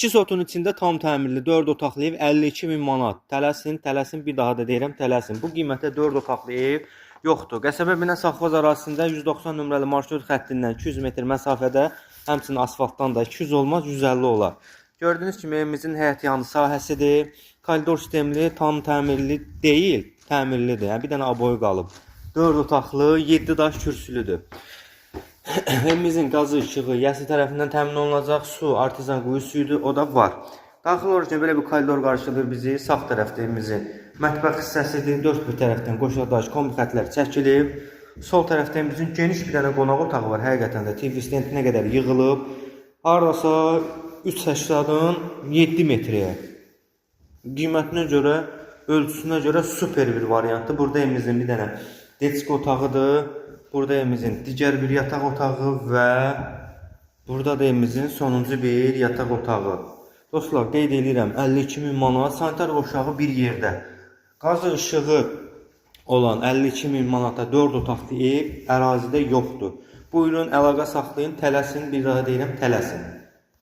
2 sotun içində tam təmirli 4 otaqlı ev 52.000 manat. Tələsin, bir daha da deyirəm, tələsin. Bu qiymətə 4 otaqlı ev yoxdur. Qəsəbə Binə Safxoz ərazisində 190 nömrəli marşrut xəttindən 200 metr məsafədə, həmçinin asfaltdan da 200 olmaz, 150 olar. Gördüyünüz kimi evimizin həyət yanı sahəsidir. Koridor sistemli, tam təmirli deyil, təmirlidir. Yəni, bir dənə aboyu qalıb. 4 otaqlı, 7 daş kürsülüdür. Evimizin qazı işığı yəsi tərəfindən təmin olunacaq. Su, artizan quyu suyudur, o da var. Daxil olarkən belə bir koridor qarşılayır bizi. Sağ tərəfdə evimizin mətbəx hissəsidir. 4 bir tərəfdən qoşuladaş kombi xətlər çəkilib. Sol tərəfdə evimizin geniş bir dənə qonaq otağı var. Həqiqətən də TV stentinə qədər yığılıb. Haradasa 3.80-dən 7 metrəyə. Qiymətinə görə, ölçüsünə görə super bir variantdır. Burada evimizin bir dənə desko otağıdır. Burada evimizin digər bir yataq otağı və burada da evimizin sonuncu bir yataq otağı. Dostlar, qeyd edirəm, 52.000 manat sanitar qoşağı bir yerdə. Qazı işığı olan 52.000 manata 4 otaqlı ev ərazidə yoxdur. Buyurun, əlaqə saxlayın, tələsin, bir daha deyirəm, tələsin.